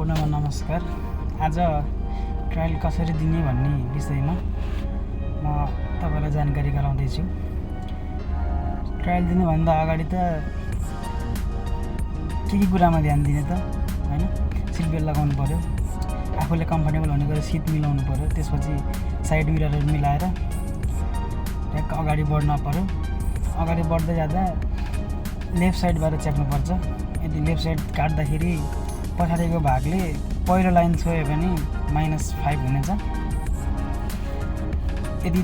सम्पूर्णमा नमस्कार। आज ट्रायल कसरी दिने भन्ने विषयमा म तपाईलाई जानकारी गराउँदैछु। ट्रायल दिनुभन्दा अगाडि त के कुरामा ध्यान दिने त हैन, सिट बेल्ट लगाउनु पर्यो, आफूले कम्फर्टेबल हुने गरी सिट मिलाउनु पर्यो, त्यसपछि साइड मिररहरू मिलाएर ट्याक्क अगाडि बढ्न पर्यो। अगाडि बढ्दै जाँदा लेफ्ट साइडबाट च्याप्नुपर्छ। यदि लेफ्ट साइड काट्दाखेरि पछाडिको भागले पहिलो लाइन छोयो भने -5 हुनेछ। यदि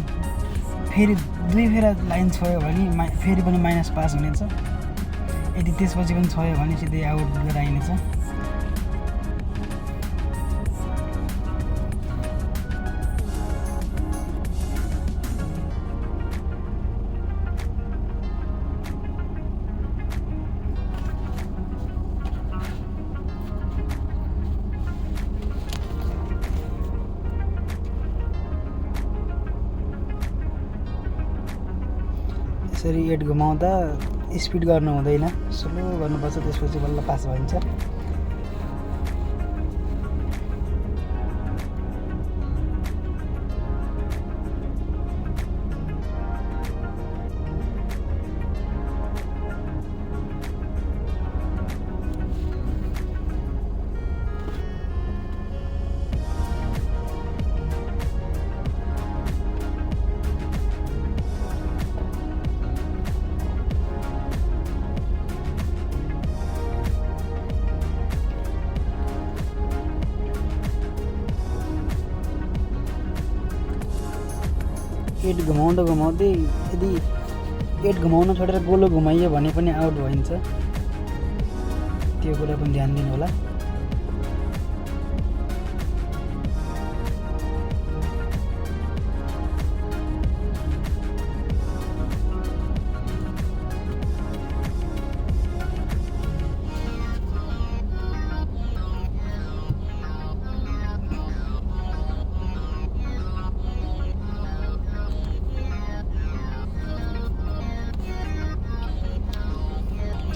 फेरि दुई फेरा लाइन छोयो भने फेरि पनि -5 हुनेछ। यदि त्यसपछि पनि छोयो भने सिधै आउट गराइनेछ। यसरी 8 घुमाउँदा स्पिड गर्नु हुँदैन, स्लो गर्नुपर्छ, त्यसपछि बल्ल पास भइन्छ। एट घुमाउँदै यदि 8 घुमाउन छोडेर गोलो घुमाइयो भने पनि आउट भइन्छ। त्यो कुरा पनि ध्यान दिनु होला।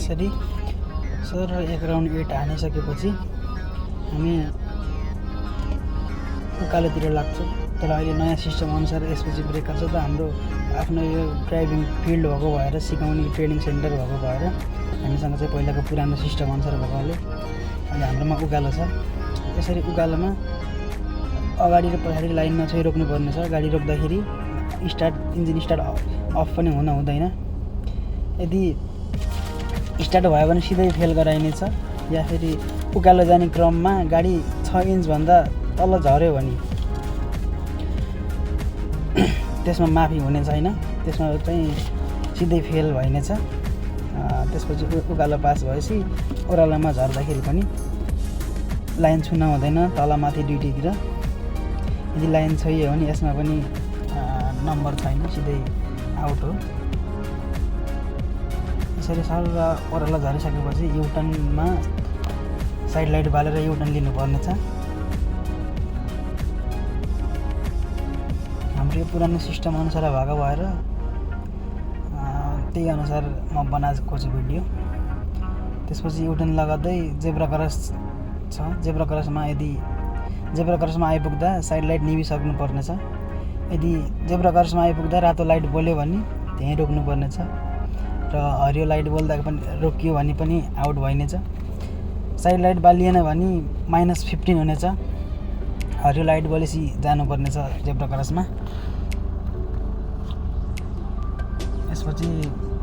यसरी सर एक राउन्ड 8 हानिसकेपछि हामी उकालोतिर लाग्छौँ। तर अहिले नयाँ सिस्टम अनुसार यसपछि ब्रेकर छ त हाम्रो आफ्नो यो ड्राइभिङ फिल्ड भएको भएर, सिकाउने ट्रेनिङ सेन्टर भएको भएर हामीसँग चाहिँ पहिलाको पुरानो सिस्टम अनुसार भएकोले अहिले हाम्रोमा उकालो छ। यसरी उकालोमा अगाडि र पछाडि लाइन नछोइ रोक्नुपर्ने छ। गाडी रोक्दाखेरि इन्जिन स्टार्ट अफ पनि हुँदैन। यदि स्टार्ट भयो भने सिधै फेल गराइनेछ, या फेरि उकालो जाने क्रममा गाडी 6 इन्चभन्दा तल झऱ्यो भने त्यसमा माफी हुने छैन, त्यसमा चाहिँ सिधै फेल भइनेछ। त्यसपछि उकालो पास भएपछि ओह्रालोमा झर्दाखेरि पनि लाइन छुन हुँदैन, तलमाथि दुईतिर। यदि लाइन छोइयो भने यसमा पनि नम्बर छैन, सिधै आउट हो। यसरी सर ओह्रालो झरिसकेपछि युटर्नमा साइड लाइट बालेर युटर्न लिनुपर्ने छ। हाम्रो यो पुरानो सिस्टम अनुसार भएको भएर त्यही अनुसार म बनाएको छु भिडियो। त्यसपछि युटर्न लगाउँदै जेब्रा क्रस छ, जेब्रा क्रसमा आइपुग्दा साइड लाइट निभिसक्नु पर्ने छ। यदि जेब्रा क्रसमा आइपुग्दा रातो लाइट बल्यो भने त्यहीँ रोक्नुपर्ने छ, र हरियो लाइट बोल्दा पनि रोकियो भने पनि आउट भइनेछ। साइड लाइट बालिएन भने -15 हुनेछ। हरियो लाइट बलेपछि जानुपर्ने छ जेब्रा क्रसमा। यसपछि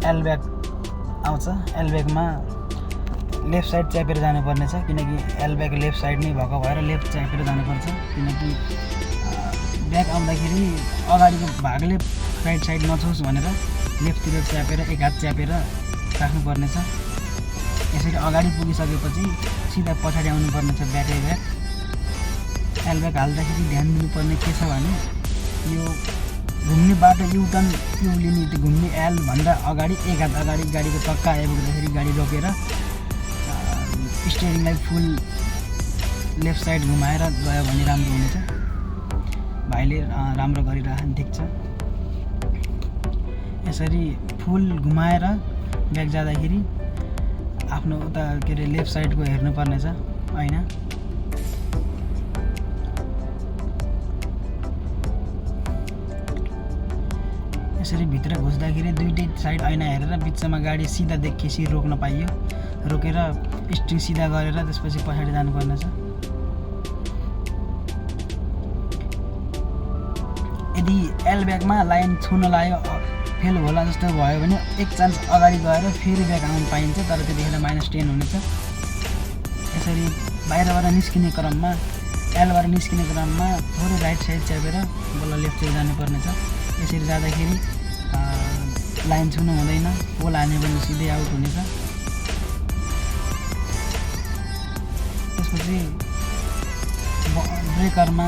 एलब्याग आउँछ। एलब्यागमा लेफ्ट साइड च्यापेर जानुपर्ने छ, किनकि एलब्याग लेफ्ट साइड नै भएको भएर लेफ्ट च्यापेर जानुपर्छ। किनकि ब्याग आउँदाखेरि अगाडिको भागले राइट साइड नछोस् भनेर लेफ्टतिर च्यापेर एक हात च्यापेर राख्नुपर्ने छ। यसरी अगाडि पुगिसकेपछि सिधा पछाडि आउनुपर्ने छ ब्याकै ब्याग। एलब्याग हाल्दाखेरि ध्यान दिनुपर्ने के छ भने यो घुम्ने बाटो युटर्न लिने, त्यो घुम्ने एलभन्दा अगाडि एक हात अगाडि गाडीको टक्का आइपुग्दाखेरि गाडी रोकेर स्टियरिङलाई फुल लेफ्ट साइड घुमाएर गयो भने राम्रो हुनेछ। भाइले राम्रो गरिराख्नु ठिक छ। यसरी फुल घुमाएर ब्याक जाँदाखेरि आफ्नो उता के अरे लेफ्ट साइडको हेर्नुपर्ने छ, हैन। यसरी भित्र घुस्दाखेरि दुईटै साइड ऐना हेरेर बिचमा गाडी सिधा देखिएपछि रोक्न पाइयो। रोकेर स्टिङ सिधा गरेर त्यसपछि पछाडि जानुपर्ने छ। यदि एयरब्यागमा लाइन छुन लाग्यो फेल होला जस्तो भयो भने एक चान्स अगाडि गएर फेरि ब्याक आउनु पाइन्छ, तर त्यतिखेर -10 हुनेछ। यसरी बाहिरबाट निस्किने क्रममा एलबाट निस्किने क्रममा थोरै राइट साइड च्यापेर बल्ल लेफ्टतिर जानुपर्ने छ। यसरी जाँदाखेरि लाइन छुनु हुँदैन, पोल हान्यो भने सिधै आउट हुनेछ। त्यसपछि ब्रेकरमा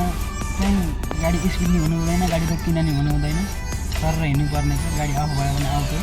चाहिँ गाडी स्पिड नि हुनु हुँदैन, गाडी रोकिन नि हुनु हुँदैन, सर हिँड्नुपर्ने छ। गाडी अफ भयो भने आउट हो।